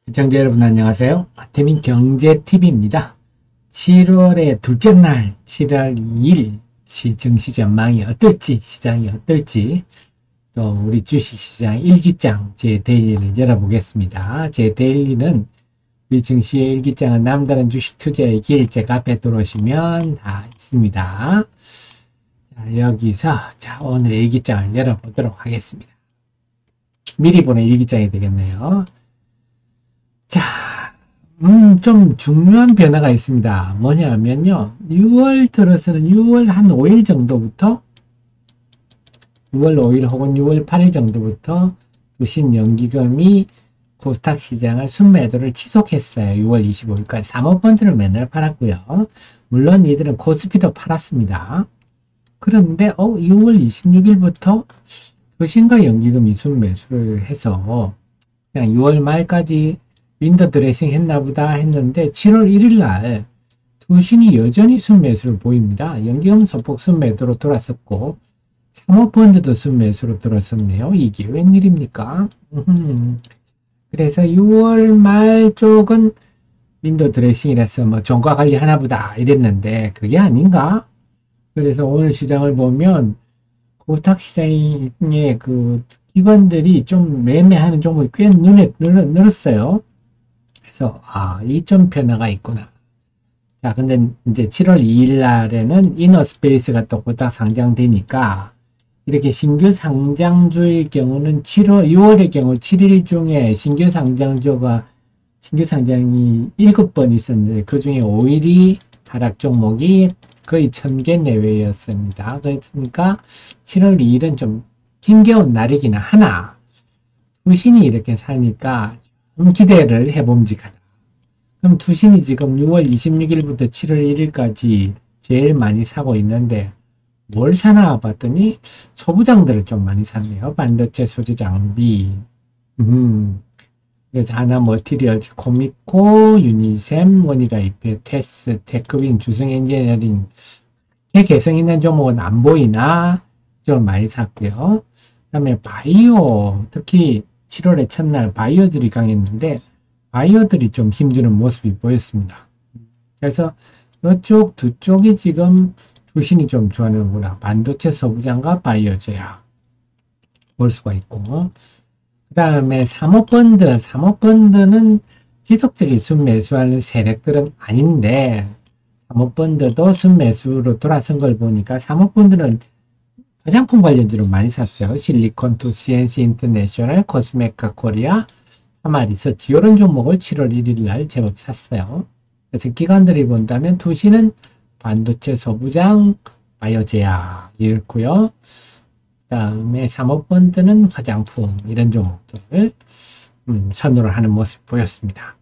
시청자 여러분 안녕하세요. 태민 경제TV입니다. 7월의 둘째 날 7월 2일 증시 전망이 어떨지, 시장이 어떨지, 또 우리 주식시장 일기장 제 데일리를 열어보겠습니다. 제 데일리는 우리 증시의 일기장은 남다른 주식 투자의 길, 제가 앞에 들어오시면 다 있습니다. 자, 여기서 오늘 일기장을 열어보도록 하겠습니다. 미리 보는 일기장이 되겠네요. 자, 좀 중요한 변화가 있습니다. 뭐냐면요. 6월 들어서는 6월 한 5일 정도부터 6월 5일 혹은 6월 8일 정도부터 두신연기금이 코스닥 시장을 순매도를 지속했어요. 6월 25일까지 사모펀드를 맨날 팔았고요. 물론 이들은 코스피도 팔았습니다. 그런데 6월 26일부터 두신과 연기금이 순매수를 해서 그냥 6월 말까지 윈도 드레싱 했나보다 했는데 7월 1일날 두신이 여전히 순매수를 보입니다. 연기금 소폭 순매도로 돌았었고 사모펀드도 순매수로 돌았었네요. 이게 웬일입니까? 그래서 6월 말 쪽은 윈도 드레싱이라서 뭐 종가 관리 하나보다 이랬는데 그게 아닌가? 그래서 오늘 시장을 보면 코스닥 시장의 그 기관들이 좀 매매하는 종목이 꽤 눈에 늘었어요. 그래서 이 좀 변화가 있구나. 자, 근데 이제 7월 2일 날에는 이너스페이스가 또 코스닥 상장되니까 이렇게 신규 상장주의 경우는 6월의 경우 7일 중에 신규 상장이 7번 있었는데 그 중에 5일이 하락 종목이 거의 1000개 내외였습니다. 그러니까 7월 2일은 좀 힘겨운 날이긴 하나 두신이 이렇게 사니까 기대를 해봄직하다. 그럼 두신이 지금 6월 26일부터 7월 1일까지 제일 많이 사고 있는데 뭘 사나 봤더니 소부장들을 좀 많이 샀네요. 반도체 소재 장비, 그래서 하나 머티리얼즈, 코미코, 유니셈, 원희가 이페, 테스, 테크빈, 주성 엔지니어링. 개성 있는 종목은 안 보이나 좀 많이 샀고요. 그 다음에 바이오, 특히 7월의 첫날 바이오들이 강했는데 바이오들이 좀 힘주는 모습이 보였습니다. 그래서 이쪽 두 쪽이 지금 두신이 좀 좋아하는구나. 반도체 소부장과 바이오 제약 볼 수가 있고, 그 다음에 사모펀드는 지속적인 순매수하는 세력들은 아닌데 사모펀드도 순매수로 돌아선 걸 보니까 사모펀드는 화장품 관련주로 많이 샀어요. 실리콘투, CNC 인터내셔널, 코스메카 코리아, 하마리서치 이런 종목을 7월 1일 날 제법 샀어요. 그래서 기관들이 본다면 두신은 반도체 소부장, 바이오제약 이렇고요. 그 다음에 사모펀드는 화장품 이런 종목들을 선호를 하는 모습이 보였습니다.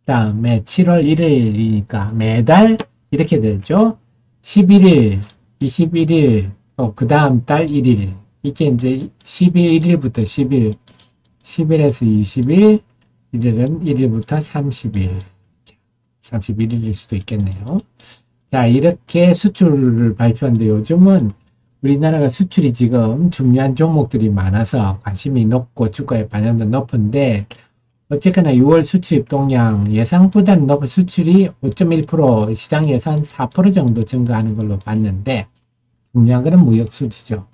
그 다음에 7월 1일이니까 매달 이렇게 되죠. 11일, 21일, 그 다음 달 1일, 이게 이제 11일부터 10일, 10일에서 20일, 1일은 1일부터 30일, 31일일 수도 있겠네요. 자, 이렇게 수출을 발표하는데 요즘은 우리나라가 수출이 지금 중요한 종목들이 많아서 관심이 높고 주가의 반영도 높은데 어쨌거나 6월 수출입 동향 예상보다는 높은 수출이 5.1% 시장 예상 4% 정도 증가하는 걸로 봤는데 중요한 것은 무역수지죠.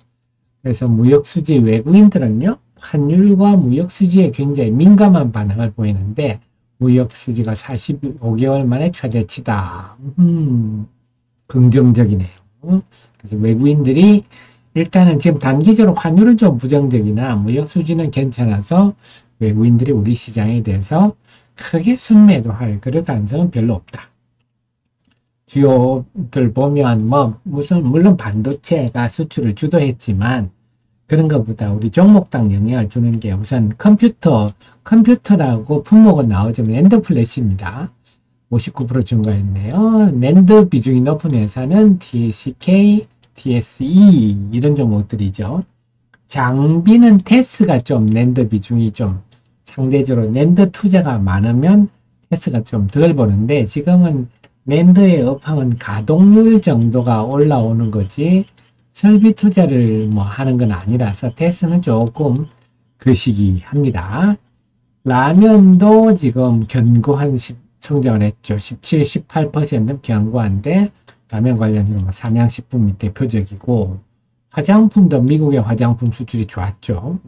그래서 무역수지 외국인들은요, 환율과 무역수지에 굉장히 민감한 반응을 보이는데, 무역수지가 45개월 만에 최대치다. 긍정적이네요. 그래서 외국인들이 일단은 지금 단기적으로 환율은 좀 부정적이나 무역수지는 괜찮아서 외국인들이 우리 시장에 대해서 크게 순매도할 그럴 가능성은 별로 없다. 주요들 보면 물론 반도체가 수출을 주도했지만 그런 것보다 우리 종목당 영향을 주는 게 우선 컴퓨터라고 품목은 나오지만 낸드 플래시입니다. 59% 증가했네요. 낸드 비중이 높은 회사는 TCK, TSE 이런 종목들이죠. 장비는 테스가 좀 낸드 비중이 좀 상대적으로 낸드 투자가 많으면 테스가 좀 덜 보는데 지금은 낸드의 업황은 가동률 정도가 올라오는 거지 설비 투자를 하는 건 아니라서 테스는 조금 거시기합니다. 라면도 지금 견고한 성장을 했죠. 17, 18%는 견고한데 라면 관련주로 뭐 삼양식품이 대표적이고 화장품도 미국의 화장품 수출이 좋았죠.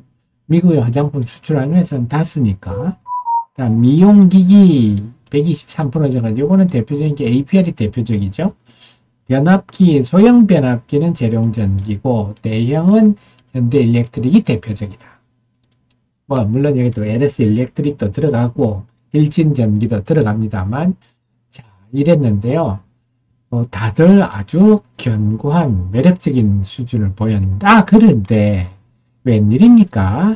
미국의 화장품 수출하는 회사는 다수니까. 다음 미용기기 123%져가지고 이거는 대표적인 게 APR이 대표적이죠. 변압기, 소형 변압기는 재룡전기고 대형은 현대일렉트릭이 대표적이다. 뭐 물론 여기도 LS 일렉트릭도 들어가고 일진전기도 들어갑니다만 자 이랬는데요. 다들 아주 견고한 매력적인 수준을 보였는데 그런데 웬일입니까?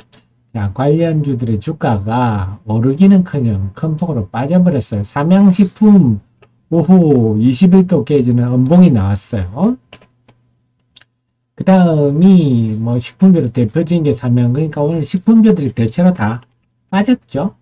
자, 관련주들의 주가가 오르기는커녕 큰 폭으로 빠져버렸어요. 삼양식품 오후 21도 깨지는 음봉이 나왔어요. 그 다음이 뭐 식품주로 대표적인 게 삼양, 그러니까 오늘 식품주들이 대체로 다 빠졌죠.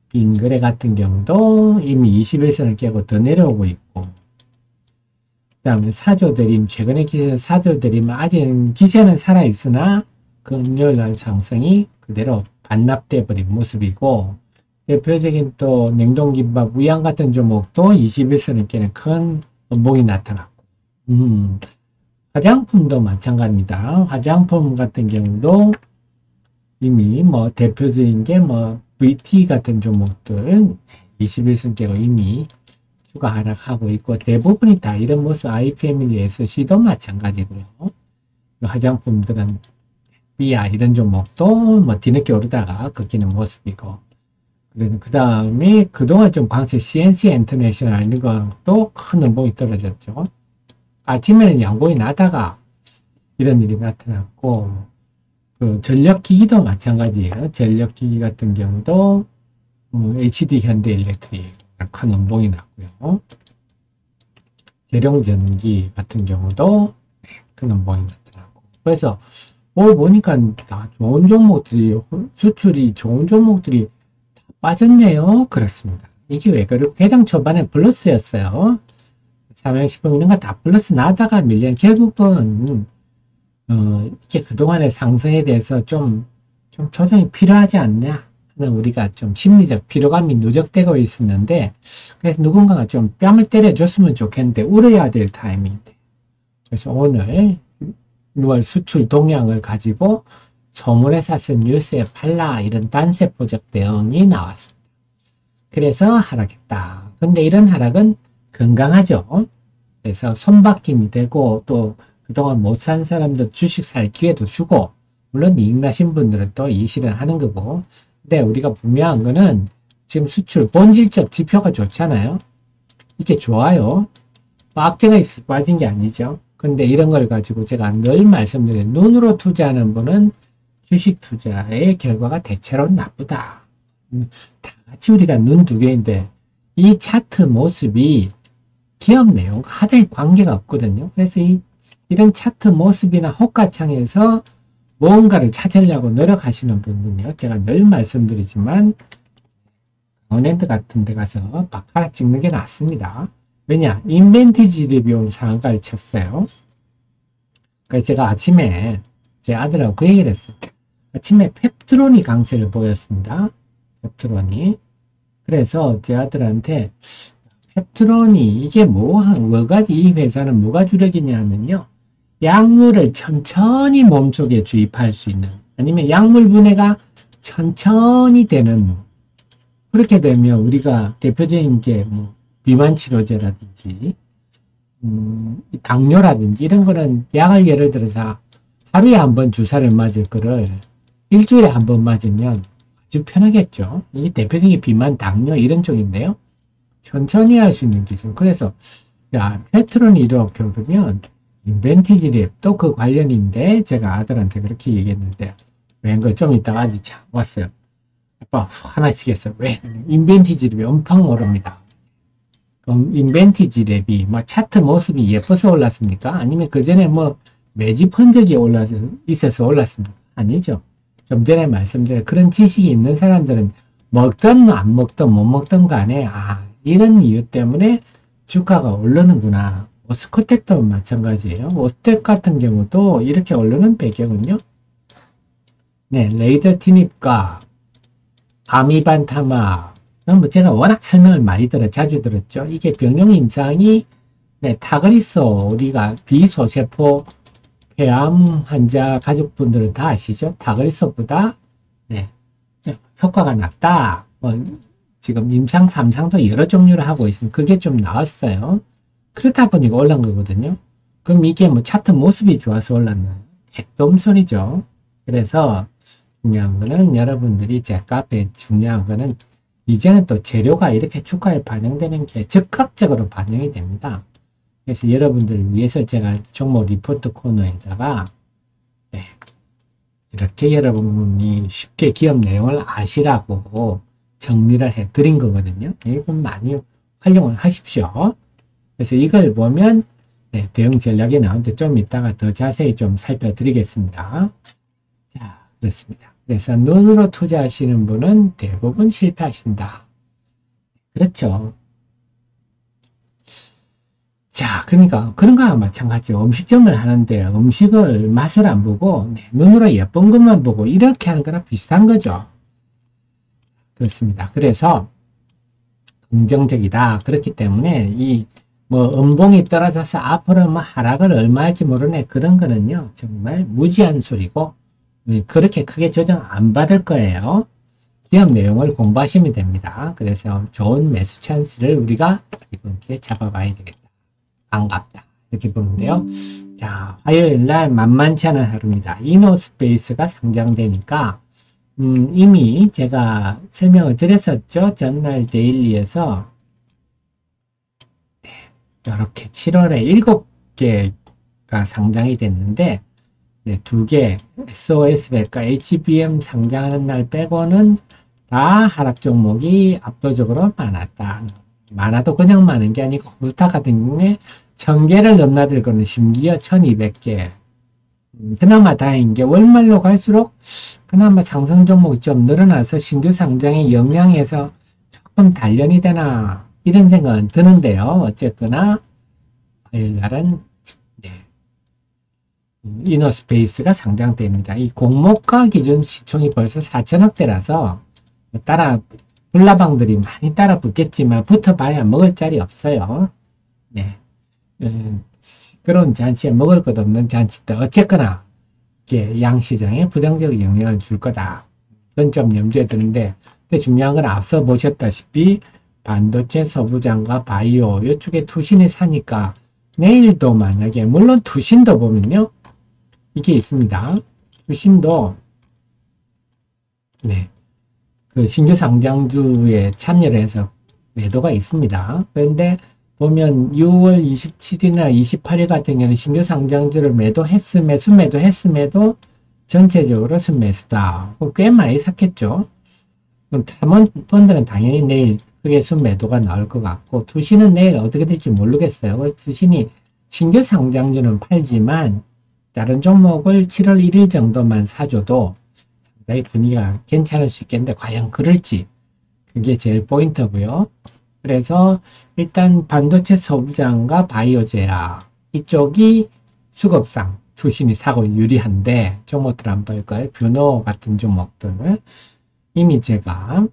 빙그레 같은 경우도 이미 21선을 깨고 더 내려오고 있고, 그 다음에 사조대림, 최근에 기세 사조대림은 아직 기세는 살아있으나 금요일날 상승이 그대로 반납돼 버린 모습이고, 대표적인 또 냉동김밥, 우양 같은 종목도 21선을 깨는 큰 음봉이 나타났고, 화장품도 마찬가지입니다. 화장품 같은 경우도 이미 뭐 대표적인 게 뭐 VT 같은 종목들 21선 깨고 이미 주가 하락하고 있고, 대부분이 다 이런 모습. IPM일 SC도 마찬가지고요. 화장품들은 비아 이런 종목도 뭐 뒤늦게 오르다가 꺾이는 모습이고, 그 다음에 그동안 좀 강세 CNC 인터내셔널 이런 것도 큰 음봉이 떨어졌죠. 아침에는 양봉이 나다가 이런 일이 나타났고, 그 전력기기도 마찬가지예요. 전력기기 같은 경우도 HD 현대일렉트릭 큰 음봉이 났고요. 재룡전기 같은 경우도 큰 음봉이 나타나고, 그래서 오늘 보니까 다 좋은 종목들이, 수출이 좋은 종목들이 다 빠졌네요. 그렇습니다. 이게 왜 그럴까? 해당 초반에 플러스였어요. 삼양식품 이런 거 다 플러스 나다가 밀려. 결국은 이렇게 그동안의 상승에 대해서 좀 조정이 필요하지 않냐 하는 우리가 좀 심리적 피로감이 누적되고 있었는데, 그래서 누군가가 좀 뺨을 때려줬으면 좋겠는데 울어야 될 타이밍인데, 그래서 오늘 6월 수출 동향을 가지고 소문에서 쓴 뉴스에 팔라 이런 단세포적 대응이 나왔습니다. 그래서 하락했다. 근데 이런 하락은 건강하죠. 그래서 손바뀜이 되고, 또 그동안 못 산 사람들 주식 살 기회도 주고, 물론 이익 나신 분들은 또 이익 실현하는 거고. 근데 우리가 분명한 거는 지금 수출 본질적 지표가 좋잖아요. 이게 좋아요. 악재가 있어 빠진 게 아니죠. 근데 이런 걸 가지고 제가 늘 말씀드려요. 눈으로 투자하는 분은 주식 투자의 결과가 대체로 나쁘다. 다 같이 우리가 눈 두 개인데 이 차트 모습이 기업 내용과 하나의 관계가 없거든요. 그래서 이런 차트 모습이나 호가창에서 뭔가를 찾으려고 노력하시는 분들은요, 제가 늘 말씀드리지만 강원랜드 같은 데 가서 바카라 찍는 게 낫습니다. 왜냐? 인벤티지 대비용 상한가를 쳤어요. 그래서 제가 아침에 제 아들하고 그 얘기를 했어요. 아침에 펩트론이 강세를 보였습니다. 펩트론이. 그래서 제 아들한테 펩트론이 이게 뭐가 이 회사는 뭐가 주력이냐 하면요, 약물을 천천히 몸속에 주입할 수 있는, 아니면 약물 분해가 천천히 되는, 그렇게 되면 우리가 대표적인 게 뭐 비만 치료제라든지 당뇨라든지 이런 거는 약을 예를 들어서 하루에 한 번 주사를 맞을 거를 일주일에 한 번 맞으면 아주 편하겠죠. 이게 대표적인 비만, 당뇨 이런 쪽인데요. 천천히 할 수 있는 기술. 그래서 야, 패트론이 이렇게 오르면 인벤티지 랩도 그 관련인데, 제가 아들한테 그렇게 얘기했는데 왠가 좀 이따가 아주 참 왔어요. 아빠 하나씩 했어요. 왜? 인벤티지 랩이 엄청 오릅니다. 그럼 인벤티지 랩이 뭐 차트 모습이 예뻐서 올랐습니까? 아니면 그 전에 뭐 매집 흔적이 있어서 올랐습니까? 아니죠. 좀 전에 말씀드린 그런 지식이 있는 사람들은 먹든 안 먹든 못 먹든 간에 이런 이유 때문에 주가가 오르는구나. 스코텍도 마찬가지예요. 오스텍 같은 경우도 이렇게 오르는 배경은요, 네, 레이더 티닙과 아미반타마. 뭐 제가 워낙 설명을 많이 자주 들었죠. 이게 병용 임상이 네, 타그리소 우리가 비소세포 폐암 환자 가족분들은 다 아시죠? 타그리소보다 네, 효과가 낮다. 지금 임상 3상도 여러 종류를 하고 있으면 그게 좀 나왔어요. 그렇다 보니까 올라온 거거든요. 그럼 이게 뭐 차트 모습이 좋아서 올랐나요? 택도 소리죠. 그래서 중요한 거는 여러분들이 제 카페에 중요한 거는 이제는 또 재료가 이렇게 주가에 반영되는 게 적극적으로 반영이 됩니다. 그래서 여러분들을 위해서 제가 종목 리포트 코너에다가 네, 이렇게 여러분이 쉽게 기업 내용을 아시라고 정리를 해 드린 거거든요. 이건 많이 활용을 하십시오. 그래서 이걸 보면 네, 대응 전략이 나오는데 좀 이따가 더 자세히 좀 살펴드리겠습니다. 자, 그렇습니다. 그래서 눈으로 투자하시는 분은 대부분 실패하신다. 그렇죠. 자, 그러니까 그런 거와 마찬가지로 음식점을 하는데 음식을 맛을 안 보고 네, 눈으로 예쁜 것만 보고 이렇게 하는 거랑 비슷한 거죠. 그렇습니다. 그래서 긍정적이다. 그렇기 때문에 이 뭐 음봉이 떨어져서 앞으로 뭐 하락을 얼마 할지 모르네. 그런 거는요. 정말 무지한 소리고 그렇게 크게 조정 안 받을 거예요. 기업 내용을 공부하시면 됩니다. 그래서 좋은 매수 찬스를 우리가 이번 기회에 잡아봐야 되겠다. 반갑다. 이렇게 보는데요. 자, 화요일 날 만만치 않은 하루입니다. 이노스페이스가 상장되니까 이미 제가 설명을 드렸었죠. 전날 데일리에서 이렇게 7월에 7개가 상장이 됐는데 네, 2개 SOS백과 HBM 상장하는 날 빼고는 다 하락 종목이 압도적으로 많았다. 많아도 그냥 많은 게 아니고 후타 같은 경우에 1000개를 넘나들 거는 심지어 1200개. 그나마 다행인 게 월말로 갈수록 그나마 상승 종목이 좀 늘어나서 신규 상장에 영향해서 조금 단련이 되나 이런 생각은 드는데요. 어쨌거나 화요일날은 네, 이너스페이스가 상장됩니다. 이 공모가 기준 시총이 벌써 4천억대라서 따라 불나방들이 많이 따라 붙겠지만 붙어봐야 먹을 자리 없어요. 네. 그런 잔치에 먹을 것 없는 잔치도 어쨌거나 이게 양시장에 부정적 영향을 줄 거다. 그건 좀 염두에 드는데 근데 중요한 건 앞서 보셨다시피 반도체 소부장과 바이오 이쪽에 투신이 사니까 내일도 만약에 물론 투신도 보면요. 이게 있습니다. 투신도 네. 그 신규 상장주에 참여를 해서 매도가 있습니다. 그런데 보면 6월 27일이나 28일 같은 경우는 신규 상장주를 매도했음에도 전체적으로 순매수다. 꽤 많이 샀겠죠. 펀드는 당연히 내일 크게 순매도가 나올 것 같고 투신은 내일 어떻게 될지 모르겠어요. 그래서 투신이 신규 상장주는 팔지만 다른 종목을 7월 1일 정도만 사줘도 상당히 분위기가 괜찮을 수 있겠는데 과연 그럴지 그게 제일 포인트고요. 그래서 일단 반도체 소부장과 바이오제약 이쪽이 수급상 투신이 사고 유리한데 종목들 안 볼까요? 뷰노 같은 종목들을 이미 제가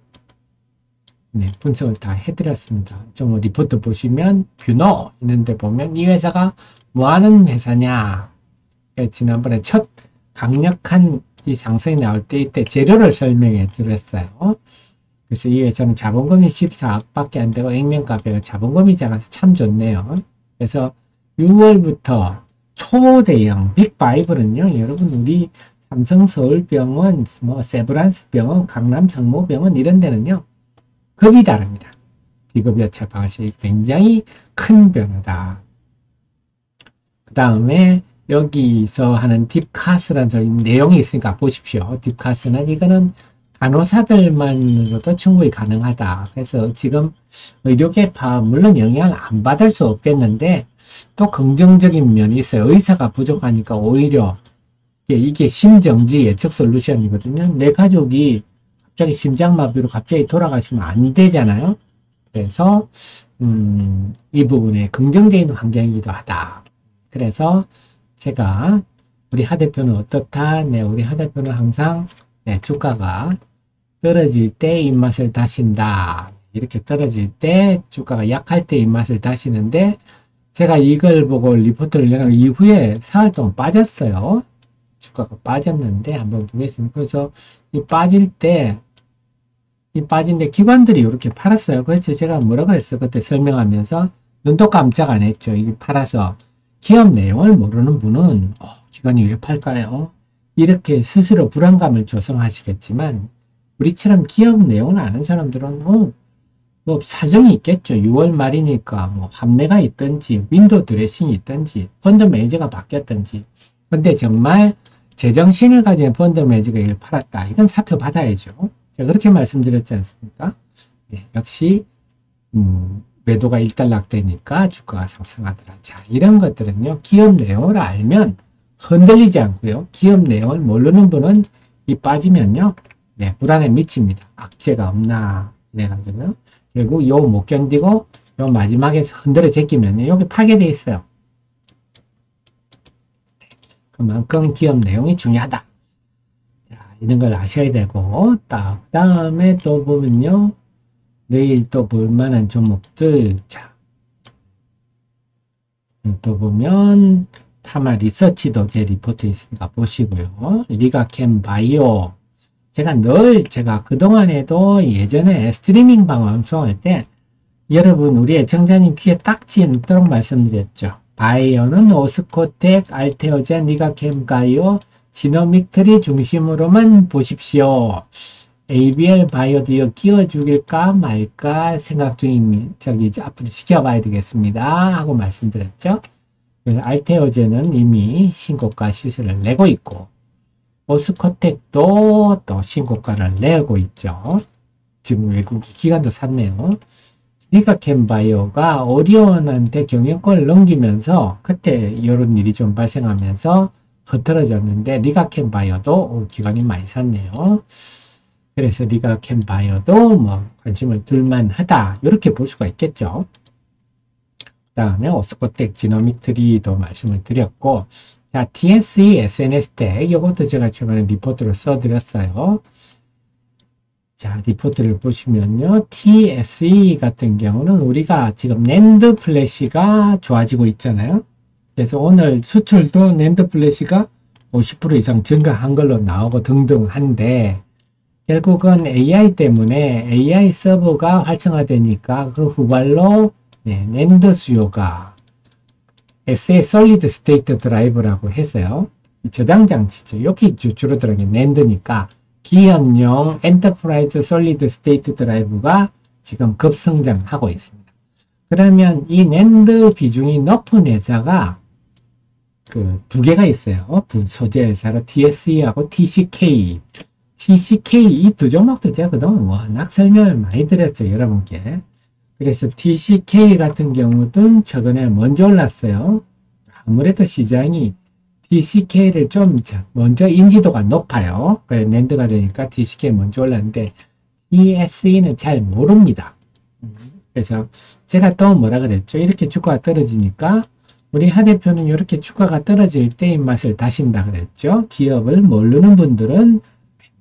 네, 분석을 다 해드렸습니다. 종목 리포트 보시면 뷰노 있는데 보면 이 회사가 뭐하는 회사냐 지난번에 첫 강력한 이 상승이 나올 때 이때 재료를 설명해 드렸어요. 그래서 이 회사는 자본금이 14억밖에 안 되고 액면가격은 자본금이 작아서 참 좋네요. 그래서 6월부터 초대형 빅5는요. 여러분 우리 삼성서울병원, 뭐 세브란스병원, 강남성모병원 이런 데는요. 급이 다릅니다. 비급 여차 방식이 굉장히 큰 변화다. 그 다음에 여기서 하는 딥카스라는 내용이 있으니까 보십시오. 딥카스는 이거는 간호사들만으로도 충분히 가능하다. 그래서 지금 의료계파 물론 영향을 안 받을 수 없겠는데 또 긍정적인 면이 있어요. 의사가 부족하니까 오히려 이게 심정지 예측 솔루션이거든요. 내 가족이 갑자기 심장마비로 갑자기 돌아가시면 안 되잖아요. 그래서 이 부분에 긍정적인 환경이기도 하다. 그래서 제가 우리 하 대표는 어떻다? 네, 우리 하 대표는 항상 네, 주가가 떨어질 때 입맛을 다신다. 이렇게 떨어질 때 주가가 약할 때 입맛을 다시는데 제가 이걸 보고 리포트를 내는 이후에 사흘 동안 빠졌어요. 주가가 빠졌는데 한번 보겠습니다. 그래서 이 빠질 때 기관들이 이렇게 팔았어요. 그래서 제가 뭐라고 했어요? 그때 설명하면서 눈도 깜짝 안 했죠. 이게 팔아서 기업 내용을 모르는 분은 기관이 왜 팔까요? 이렇게 스스로 불안감을 조성하시겠지만 우리처럼 기업 내용을 아는 사람들은 뭐 사정이 있겠죠. 6월 말이니까 뭐 환매가 있든지 윈도우 드레싱이 있든지 펀드 매니저가 바뀌었든지 근데 정말 제정신을 가진 펀드 매니저가 이걸 팔았다. 이건 사표 받아야죠. 제가 그렇게 말씀드렸지 않습니까? 네, 역시 매도가 일단락되니까 주가가 상승하더라. 자, 이런 것들은요. 기업 내용을 알면 흔들리지 않고요. 기업 내용을 모르는 분은 이 빠지면요. 네, 불안에 미칩니다. 악재가 없나 이래가지고요. 결국 요 못 견디고 요 마지막에 흔들어 제끼면요. 여기 파괴돼 있어요. 그만큼 기업 내용이 중요하다. 자, 이런 걸 아셔야 되고 그 다음에 또 보면요. 내일 또 볼만한 종목들 자, 또 보면 타마 리서치도 제 리포트 있으니까 보시고요. 리가캠 바이오 제가 그동안에도 예전에 스트리밍 방송할 때 여러분 우리 애청자님 귀에 딱 찌도록 말씀드렸죠. 바이오는 오스코텍, 알테오젠, 리가캠 바이오, 지노믹트리 중심으로만 보십시오. ABL 바이오도 이거 끼워 죽일까 말까 생각 중인 앞으로 지켜봐야 되겠습니다 하고 말씀드렸죠. 그래서 알테오젠은 이미 신고가 시세를 내고 있고 오스코텍도 또 신고가를 내고 있죠. 지금 외국 기관도 샀네요. 리가캠 바이오가 오리온한테 경영권을 넘기면서 그때 이런 일이 좀 발생하면서 흐트러졌는데 리가캠 바이오도 기관이 많이 샀네요. 그래서 리가캠 바이오도 뭐 관심을 둘만 하다 이렇게 볼 수가 있겠죠. 그 다음에 오스코텍 지노믹트리도 말씀을 드렸고 자 TSE SNS텍 이것도 제가 최근에 리포트를 써드렸어요. 자 리포트를 보시면요. TSE 같은 경우는 우리가 지금 낸드 플래시가 좋아지고 있잖아요. 그래서 오늘 수출도 낸드 플래시가 50% 이상 증가한 걸로 나오고 등등 한데 결국은 AI 때문에 AI 서버가 활성화되니까 그 후발로 낸드 수요가 SA 솔리드 스테이트 드라이브라고 해서요. 저장 장치죠. 여기 주로 들어간 게 낸드니까 기업용 엔터프라이즈 솔리드 스테이트 드라이브가 지금 급성장하고 있습니다. 그러면 이 낸드 비중이 높은 회사가 그 두 개가 있어요. 소재 회사로 TSE하고 TCK. TCK 이 두 종목도 제가 그동안 워낙 설명을 많이 드렸죠. 여러분께. 그래서 TCK 같은 경우도 최근에 먼저 올랐어요. 아무래도 시장이 TCK를 좀 먼저 인지도가 높아요. 그래서 낸드가 되니까 TCK 먼저 올랐는데 TSE는 잘 모릅니다. 그래서 제가 또 뭐라 그랬죠? 이렇게 주가가 떨어지니까 우리 하 대표는 이렇게 주가가 떨어질 때 입맛을 다신다 그랬죠. 기업을 모르는 분들은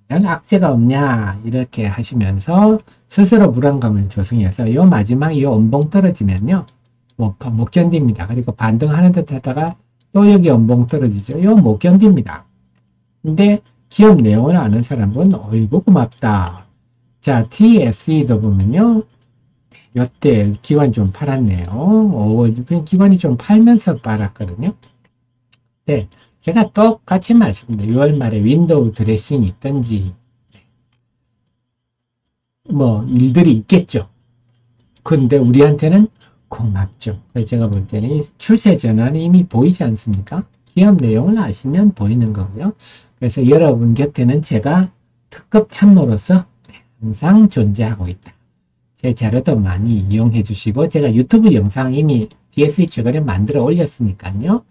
악재가 없냐 이렇게 하시면서 스스로 불안감을 조성해서 요 마지막 요 원봉 떨어지면요 못 견딥니다. 그리고 반등하는 듯 하다가 또 여기 원봉 떨어지죠. 요 못 견딥니다. 근데 기업 내용을 아는 사람은 어이구 고맙다. 자 TSE도 보면요 요때 기관이 좀 팔았네요. 기관이 좀 팔면서 팔았거든요. 네. 제가 똑같이 말씀드려요. 6월 말에 윈도우 드레싱이 있든지 뭐 일들이 있겠죠. 근데 우리한테는 고맙죠. 그래서 제가 볼 때는 출세 전환이 이미 보이지 않습니까? 기업 내용을 아시면 보이는 거고요. 그래서 여러분 곁에는 제가 특급 참모로서 항상 존재하고 있다. 제 자료도 많이 이용해 주시고 제가 유튜브 영상 이미 DSE 최근에 만들어 올렸으니까요.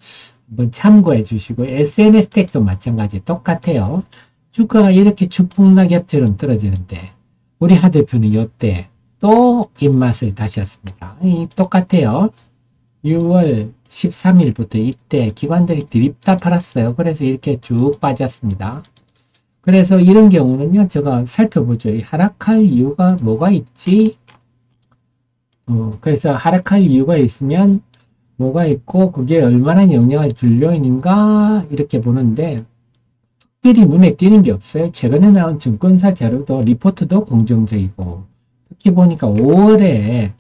한번 참고해 주시고 SNS 텍도 마찬가지 똑같아요. 주가가 이렇게 추풍낙엽처럼 떨어지는데 우리 하 대표는 이때 또 입맛을 다셨습니다. 똑같아요. 6월 13일부터 이때 기관들이 드립다 팔았어요. 그래서 이렇게 쭉 빠졌습니다. 그래서 이런 경우는요, 제가 살펴보죠. 이 하락할 이유가 뭐가 있지? 그래서 하락할 이유가 있으면 뭐가 있고, 그게 얼마나 영향을 줄 요인인가? 이렇게 보는데, 특별히 눈에 띄는 게 없어요. 최근에 나온 증권사 자료도, 리포트도 긍정적이고, 특히 보니까 5월에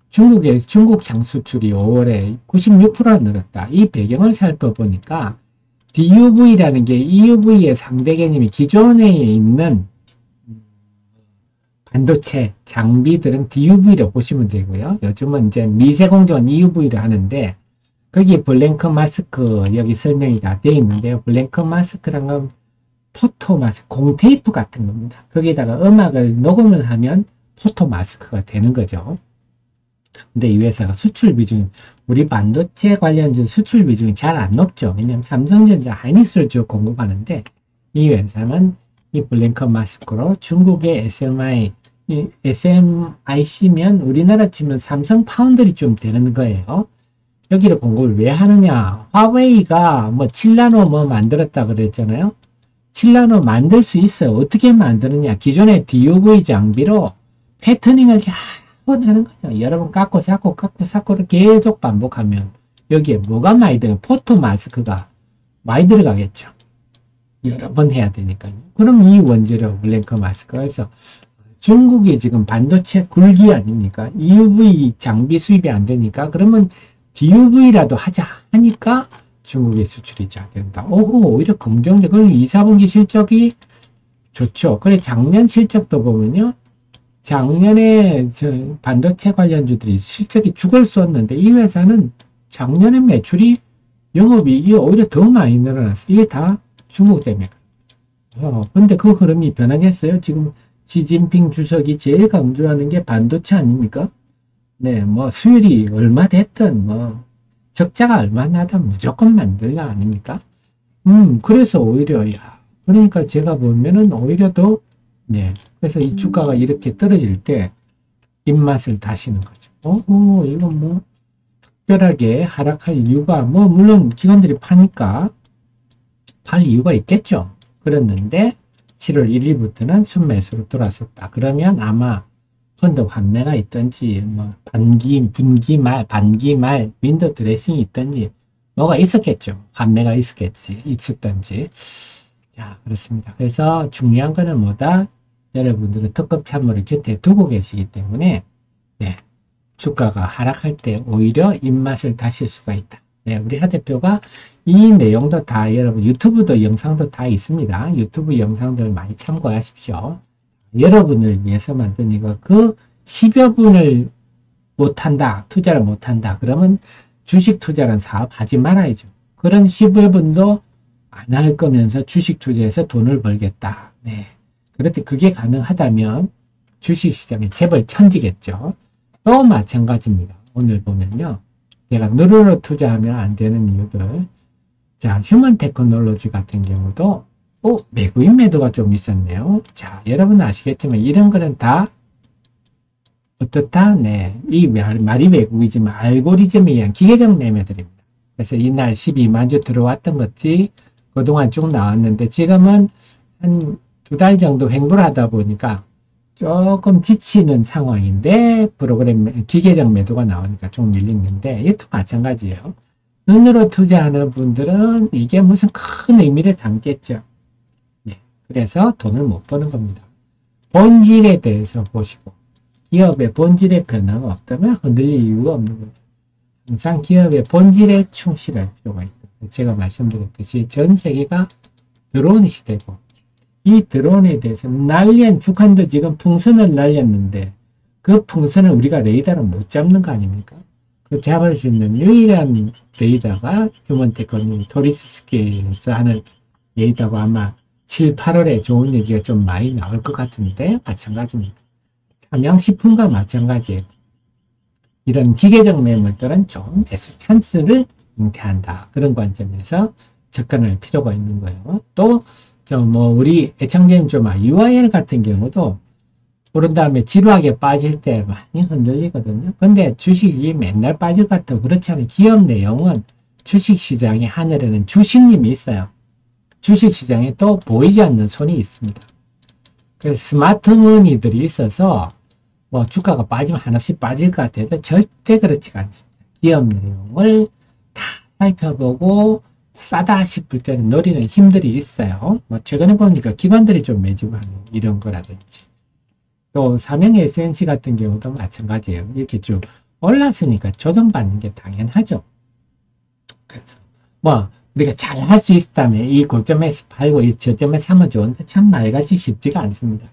중국 향수출이 5월에 96% 늘었다. 이 배경을 살펴보니까, DUV라는 게 EUV의 상대 개념이 기존에 있는 반도체 장비들은 DUV로 보시면 되고요. 요즘은 이제 미세공존 EUV를 하는데 거기 블랭크 마스크 여기 설명이 다 되어 있는데요. 블랭크 마스크란 건 포토 마스크, 공테이프 같은 겁니다. 거기다가 음악을 녹음을 하면 포토 마스크가 되는 거죠. 근데 이 회사가 수출 비중이 우리 반도체 관련주 수출 비중이 잘 안 높죠. 왜냐하면 삼성전자 하이닉스를 쭉 공급하는데 이 회사는 이 블랭크 마스크로 중국의 SMIC면 우리나라 치면 삼성 파운드리 좀 되는 거예요. 여기를 공급을 왜 하느냐? 화웨이가 뭐 7나노 뭐 만들었다 그랬잖아요. 7나노 만들 수 있어요. 어떻게 만드느냐? 기존의 DUV 장비로 패터닝을 하는 거죠. 여러분 깎고 쌓고를 계속 반복하면 여기에 뭐가 많이 들어요? 포토 마스크가 많이 들어가겠죠. 여러 번 해야 되니까요. 그럼 이 원재료 블랭크 마스크가 그래서 중국이 지금 반도체 굴기 아닙니까? EUV 장비 수입이 안 되니까 그러면 DUV라도 하자 하니까 중국의 수출이 잘 된다. 오호, 오히려 긍정적. 그럼 2, 4분기 실적이 좋죠. 그래 작년 실적도 보면요. 작년에 반도체 관련주들이 실적이 죽을 쏘았는데 이 회사는 작년에 매출이 영업이익이 오히려 더 많이 늘어났어요. 이게 다 중국 때문에. 근데 그 흐름이 변하겠어요? 지금 시진핑 주석이 제일 강조하는 게 반도체 아닙니까? 네, 뭐 수율이 얼마 됐든 뭐 적자가 얼마 나든 무조건 만들라 아닙니까? 그래서 오히려 그러니까 제가 보면은 오히려 더 네, 그래서 이 주가가 이렇게 떨어질 때 입맛을 다시는 거죠. 이건 뭐 특별하게 하락할 이유가 뭐 물론 기관들이 파니까 팔 이유가 있겠죠. 그랬는데 7월 1일부터는 순매수로 돌아섰다. 그러면 아마 펀드 환매가 있든지 뭐 반기 말 윈도우 드레싱이 있든지 뭐가 있었겠죠. 환매가 있었던지. 자, 그렇습니다. 그래서 중요한 거는 뭐다? 여러분들은 특급 참모를 곁에 두고 계시기 때문에 네, 주가가 하락할 때 오히려 입맛을 다실 수가 있다. 네, 우리 하 대표가 이 내용도 다 여러분 유튜브도 영상도 다 있습니다. 유튜브 영상들 많이 참고하십시오. 여러분을 위해서 만든 이거 그 10여 분을 못한다, 투자를 못한다. 그러면 주식 투자라는 사업 하지 말아야죠. 그런 10여 분도 안 할 거면서 주식 투자해서 돈을 벌겠다. 네. 그런데 그게 가능하다면 주식시장에 재벌 천지겠죠. 또 마찬가지입니다. 오늘 보면요. 내가 누르러 투자하면 안 되는 이유들. 자, 휴먼 테크놀로지 같은 경우도 매구인 매도가 좀 있었네요. 자, 여러분 아시겠지만 이런 거는 다 어떻다? 네. 이 말이 외국이지만 알고리즘에 의한 기계적 매매들입니다. 그래서 이날 12만주 들어왔던 것이 그동안 쭉 나왔는데 지금은 한 2달 정도 횡보를 하다 보니까 조금 지치는 상황인데 프로그램 기계적 매도가 나오니까 좀 밀리는데 이것도 마찬가지예요. 눈으로 투자하는 분들은 이게 무슨 큰 의미를 담겠죠. 네, 그래서 돈을 못 버는 겁니다. 본질에 대해서 보시고 기업의 본질의 변화가 없다면 흔들릴 이유가 없는 거죠. 항상 기업의 본질에 충실할 필요가 있다. 제가 말씀드렸듯이 전 세계가 드론 시대고 이 드론에 대해서 북한도 지금 풍선을 날렸는데 그 풍선을 우리가 레이더로 못 잡는 거 아닙니까? 그 잡을 수 있는 유일한 레이더가 휴먼테크놀로지 토리스키에서 하는 레이더가 아마 7, 8월에 좋은 얘기가 좀 많이 나올 것 같은데 마찬가지입니다. 삼양식품과 마찬가지예요. 이런 기계적 매물들은 좀 매수 찬스를 잉태한다. 그런 관점에서 접근할 필요가 있는 거예요. 또 우리 애청자님 좀 UIL 같은 경우도 오른 다음에 지루하게 빠질 때 많이 흔들리거든요. 근데 주식이 맨날 빠질 것 같아요. 그렇지 않아요. 기업 내용은 주식시장의 하늘에는 주식님이 있어요. 주식시장에 또 보이지 않는 손이 있습니다. 그래서 스마트 머니들이 있어서 뭐 주가가 빠지면 한없이 빠질 것 같아도 절대 그렇지가 않습니다. 기업 내용을 다 살펴보고 싸다 싶을 때는 노리는 힘들이 있어요. 뭐 최근에 보니까 기관들이 좀 매집하는 이런 거라든지 또 삼성 SNC 같은 경우도 마찬가지예요. 이렇게 쭉 올랐으니까 조정받는 게 당연하죠. 그래서 뭐 우리가 잘 할 수 있다면 이 고점에서 팔고 이 저점에서 사면 좋은데 참 말같이 쉽지가 않습니다.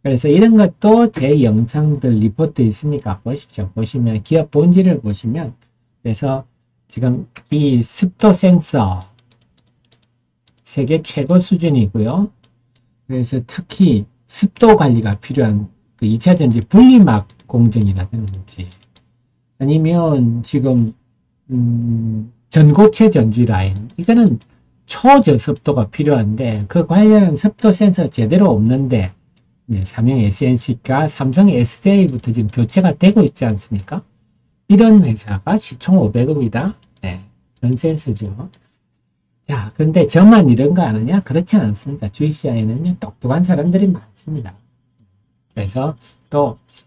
그래서 이런 것도 제 영상들 리포트 있으니까 보십시오. 보시면 기업 본질을 보시면 그래서 지금 이 습도 센서 세계 최고 수준이고요. 그래서 특히 습도 관리가 필요한 그 2차 전지 분리막 공정이라든지 아니면 지금 전고체 전지 라인 이거는 초저습도가 필요한데 그 관련한 습도 센서 제대로 없는데 네, 삼성 SNC가 삼성 SDI부터 지금 교체가 되고 있지 않습니까? 이런 회사가 시총 500억이다. 네, 넌센스죠. 자, 근데 저만 이런 거 아느냐? 그렇지 않습니다. 주식시장에는요, 똑똑한 사람들이 많습니다. 그래서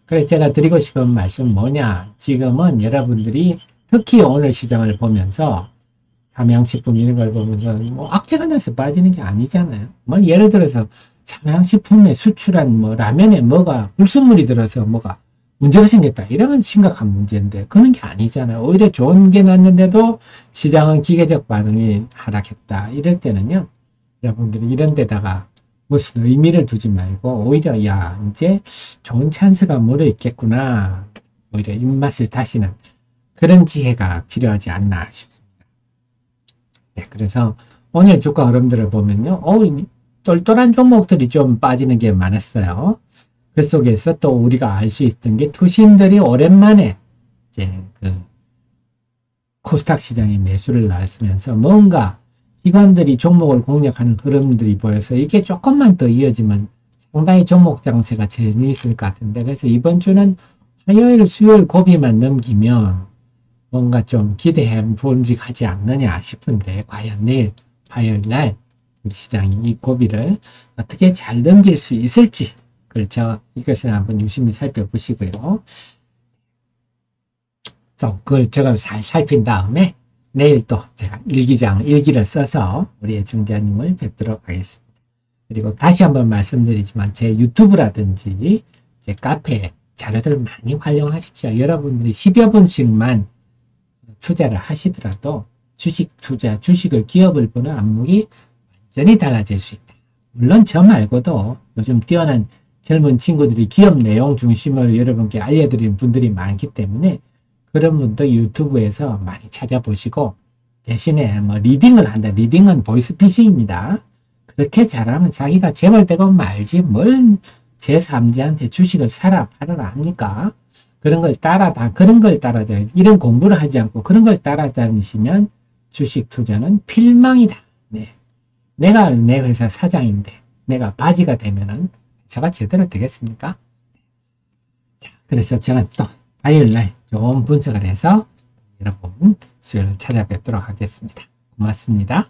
그래서 제가 드리고 싶은 말씀은 뭐냐? 지금은 여러분들이 특히 오늘 시장을 보면서 삼양식품 이런 걸 보면서 뭐 악재가 나서 빠지는 게 아니잖아요. 뭐 예를 들어서 삼양식품에 수출한 뭐 라면에 뭐가 불순물이 들어서 뭐가 문제가 생겼다. 이러면 심각한 문제인데 그런 게 아니잖아요. 오히려 좋은 게 났는데도 시장은 기계적 반응이 하락했다. 이럴 때는요. 여러분들이 이런 데다가 무슨 의미를 두지 말고 오히려 야 이제 좋은 찬스가 물어 있겠구나. 오히려 입맛을 다시는 그런 지혜가 필요하지 않나 싶습니다. 네, 그래서 오늘 주가 흐름들을 보면요. 똘똘한 종목들이 좀 빠지는 게 많았어요. 그 속에서 또 우리가 알 수 있던 게 투신들이 오랜만에 이제 그 코스닥 시장에 매수를 나왔으면서 뭔가 기관들이 종목을 공략하는 흐름들이 보여서 이게 조금만 더 이어지면 상당히 종목 장세가 재미있을 것 같은데 그래서 이번 주는 화요일, 수요일 고비만 넘기면 뭔가 좀 기대해 본직하지 않느냐 싶은데 과연 내일 화요일 날 우리 시장이 이 고비를 어떻게 잘 넘길 수 있을지 그렇죠. 이것을 한번 유심히 살펴보시고요. 또 그걸 제가 잘 살핀 다음에 내일 또 제가 일기를 써서 우리 애청자님을 뵙도록 하겠습니다. 그리고 다시 한번 말씀드리지만 제 유튜브라든지 제 카페 자료들 많이 활용하십시오. 여러분들이 10여 분씩만 투자를 하시더라도 주식을 기업을 보는 안목이 완전히 달라질 수 있다. 물론 저 말고도 요즘 뛰어난 젊은 친구들이 기업 내용 중심으로 여러분께 알려드리는 분들이 많기 때문에 그런 분도 유튜브에서 많이 찾아보시고 대신에 뭐 리딩을 한다. 리딩은 보이스피싱입니다. 그렇게 잘하면 자기가 재벌되고 말지 뭘 제3자한테 주식을 사라 팔아라 합니까? 그런 걸 따라다니 이런 공부를 하지 않고 그런 걸 따라다니시면 주식 투자는 필망이다. 네. 내가 내 회사 사장인데 내가 바지가 되면은 회사가 제대로 되겠습니까? 자, 그래서 저는 또 화요일날 좋은 분석을 해서 여러분 수요일 찾아뵙도록 하겠습니다. 고맙습니다.